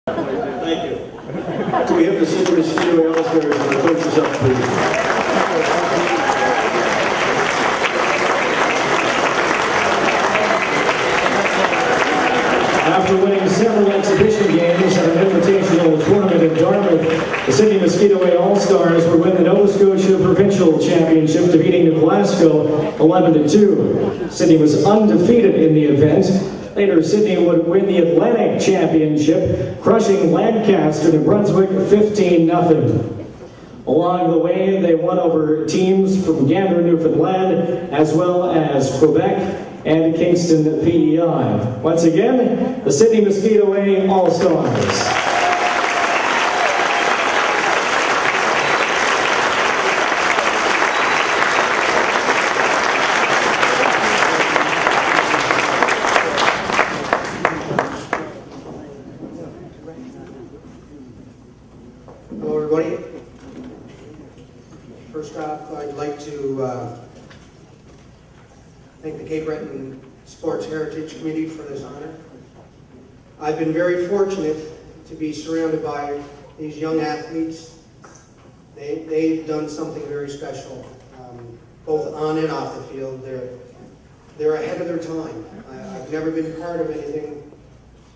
Thank you. Can we have the Sidney Mosquito All-Stars and the coaches up, please? After winning several exhibition games at an invitational tournament in Dartmouth, the Sidney Mosquito All-Stars would win the Nova Scotia Provincial Championship, defeating New Glasgow 11-2. Sidney was undefeated in the event. Later, Sidney would win the Atlantic Championship, crushing Lancaster, New Brunswick 15-0. Along the way, they won over teams from Gander, Newfoundland, as well as Quebec and Kingston PEI. Once again, the Sidney Mosquito A All-Stars. Hello everybody. First off, I'd like to thank the Cape Breton Sports Heritage Committee for this honor. I've been very fortunate to be surrounded by these young athletes. They've done something very special, both on and off the field. They're ahead of their time. I've never been part of anything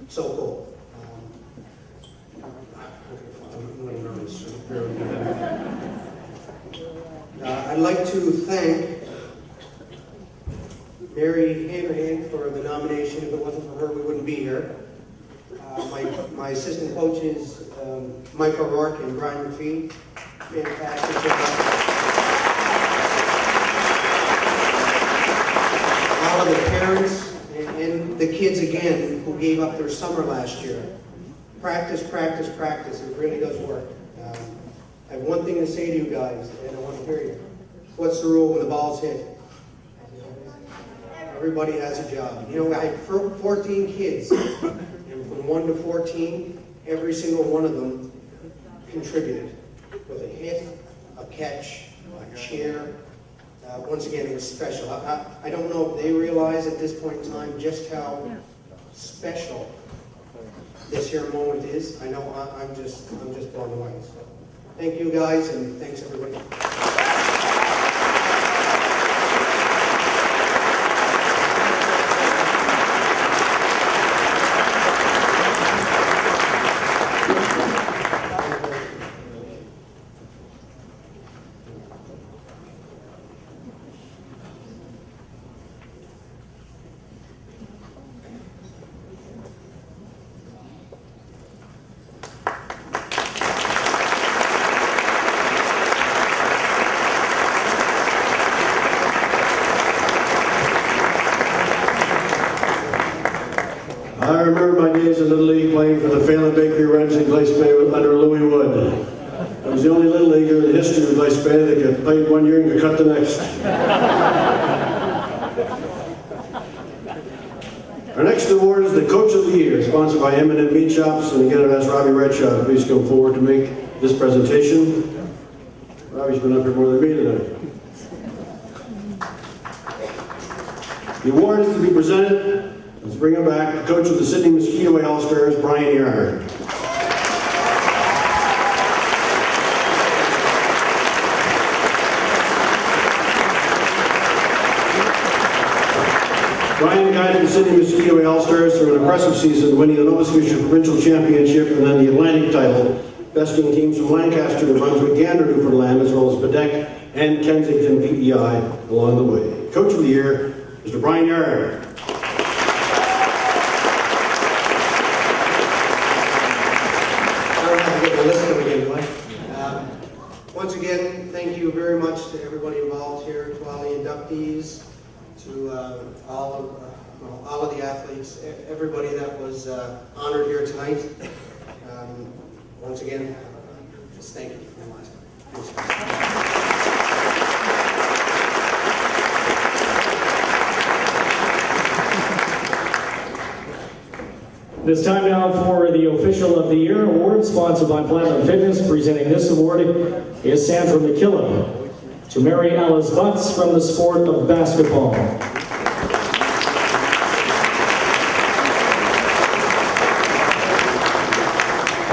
so cool. I'd like to thank Mary Hanrahan for the nomination. If it wasn't for her, we wouldn't be here. My assistant coaches, Mike O'Rourke and Brian McPhee, fantastic job. All of the parents and the kids again who gave up their summer last year. Practice, practice, practice. It really does work. I have one thing to say to you guys, and I want to hear you. What's the rule when the ball's hit? Everybody has a job. You know, I have 14 kids, and from 1 to 14, every single one of them contributed with a hit, a catch, a cheer. Once again, it was special. I don't know if they realize at this point in time just how special this here moment is. I know I'm just blown away. So, thank you guys, and thanks everybody. I remember my days in Little League playing for the Phelan Bakery Ranch in Glace Bay under Louis Wood. I was the only Little Leaguer in the history of Glace Bay that got played one year and got cut the next. Our next award is the Coach of the Year, sponsored by M&M Meat Shops, and again I've asked Robbie Redshaw to please come forward to make this presentation. Robbie's been up here more than me tonight. The award is to be presented. Let's bring him back, the coach of the Sidney Mosquito All-Stars, Brian Yarn. Brian guided the Sidney Mosquito All-Stars through an impressive season, winning the Nova Scotia Provincial Championship and then the Atlantic title, besting teams from Lancaster, New Brunswick, Gander, Newfoundland, as well as Quebec and Kensington PEI along the way. Coach of the Year, Mr. Brian Yarn. Once again, thank you very much to everybody involved here, to all the inductees, to all of the athletes, everybody that was honored here tonight. Once again, just thank you for my last It is time now for the Official of the Year award, sponsored by Platinum Fitness. Presenting this award is Sandra McKillop. To Mary Alice Butts from the sport of basketball.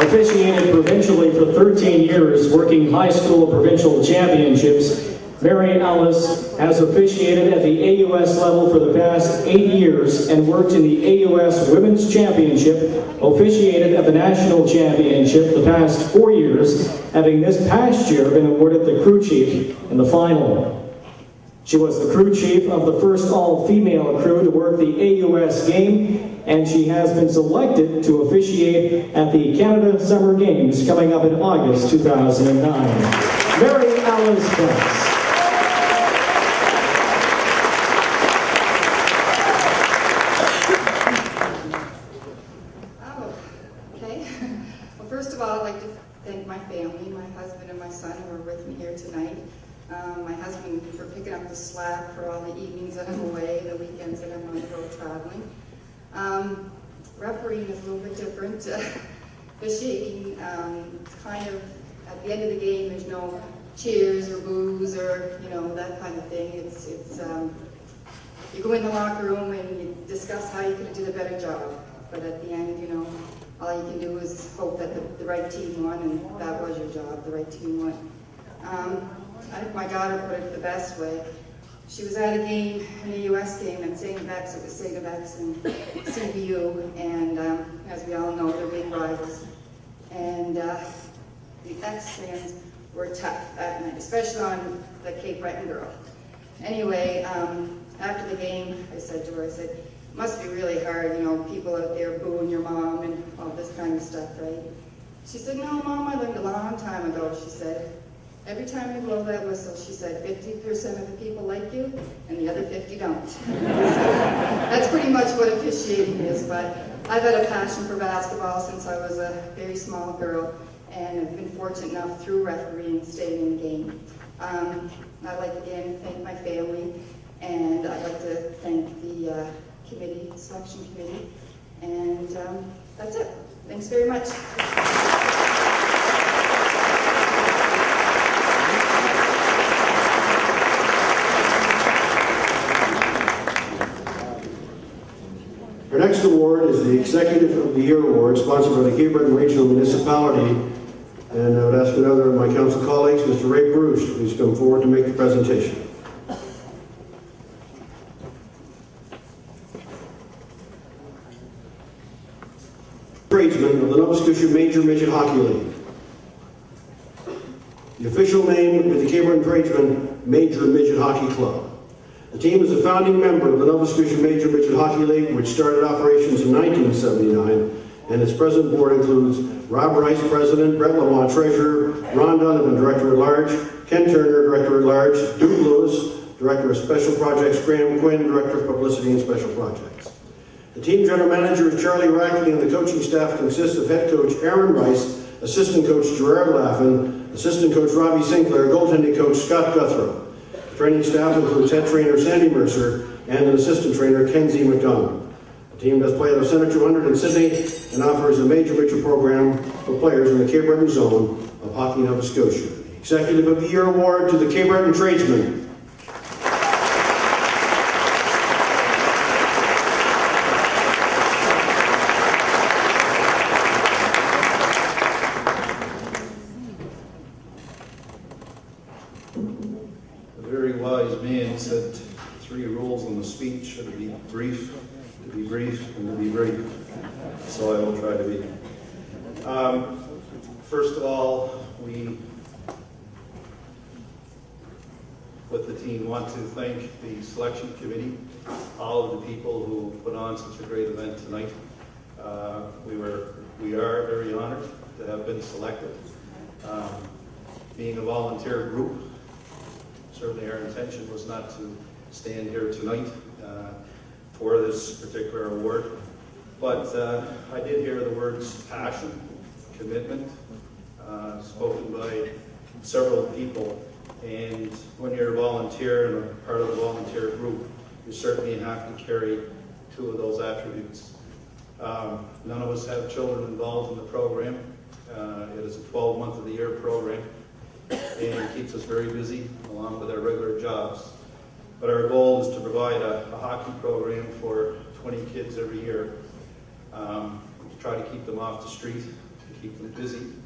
Officiated provincially for 13 years, working high school provincial championships, Mary Alice has officiated at the AUS level for the past 8 years and worked in the AUS Women's Championship, officiated at the National Championship the past 4 years, having this past year been awarded the crew chief in the final. She was the crew chief of the first all-female crew to work the AUS game, and she has been selected to officiate at the Canada Summer Games coming up in August 2009. Mary Alice Butts. Well, first of all, I'd like to thank my family, my husband and my son who are with me here tonight. My husband for picking up the slack for all the evenings that I'm away, the weekends that I'm on the road traveling. Refereeing is a little bit different. Officiating, it's kind of, at the end of the game, there's no cheers or boos or, that kind of thing. It's you go in the locker room and you discuss how you can do a better job. But at the end, all you can do is hope that the right team won, and that was your job, the right team won. I think my daughter put it the best way. She was at a game, an AUS game at St. Bex, it was St. Bex and CBU, and as we all know, they're big rivals. And the X fans were tough that night, especially on the Cape Breton girl. Anyway, after the game, I said to her, it must be really hard, people out there booing your mom and all this kind of stuff, right? She said, no, Mom, I learned a long time ago, she said. Every time you blow that whistle, she said, 50% of the people like you, and the other 50 don't. So that's pretty much what officiating is, but I've had a passion for basketball since I was a very small girl, and I've been fortunate enough through refereeing staying in the game. I'd like again to thank my family, and I'd like to thank the selection committee, and that's it. Thanks very much. Our next award is the Executive of the Year Award, sponsored by the Cape Breton Regional Municipality. And I would ask another of my council colleagues, Mr. Ray Bruce, to please come forward to make the presentation. Tradesman of the Nova Scotia Major Midget Hockey League. The official name is the Cape Breton Tradesman Major Midget Hockey Club. The team is a founding member of the Nova Scotia Major Midget Hockey League, which started operations in 1979, and its present board includes Rob Rice, President, Brett Lamont, Treasurer, Ron Donovan, Director at Large, Ken Turner, Director at Large, Duke Lewis, Director of Special Projects, Graham Quinn, Director of Publicity and Special Projects. The team general manager is Charlie Rackley, and the coaching staff consists of head coach Aaron Rice, assistant coach Gerard Laffin, assistant coach Robbie Sinclair, goaltending coach Scott Guthrow. The training staff includes head trainer Sandy Mercer and an assistant trainer Kenzie McDonald. The team does play at the Center 200 in Sydney and offers a major program for players in the Cape Breton zone of Hockey Nova Scotia. The Executive of the Year Award to the Cape Breton Tradesman. Said 3 rules on the speech: to be brief, and to be brief. So I will try to be. First of all, we, with the team, want to thank the selection committee, all of the people who put on such a great event tonight. We are very honored to have been selected. Being a volunteer group, certainly our intention was not to stand here tonight for this particular award, but I did hear the words passion, commitment, spoken by several people, and when you're a volunteer and a part of the volunteer group, you certainly have to carry 2 of those attributes. None of us have children involved in the program. It is a 12-month-of-the-year program, and it keeps us very busy along with our regular jobs. But our goal is to provide a hockey program for 20 kids every year, to try to keep them off the street, to keep them busy.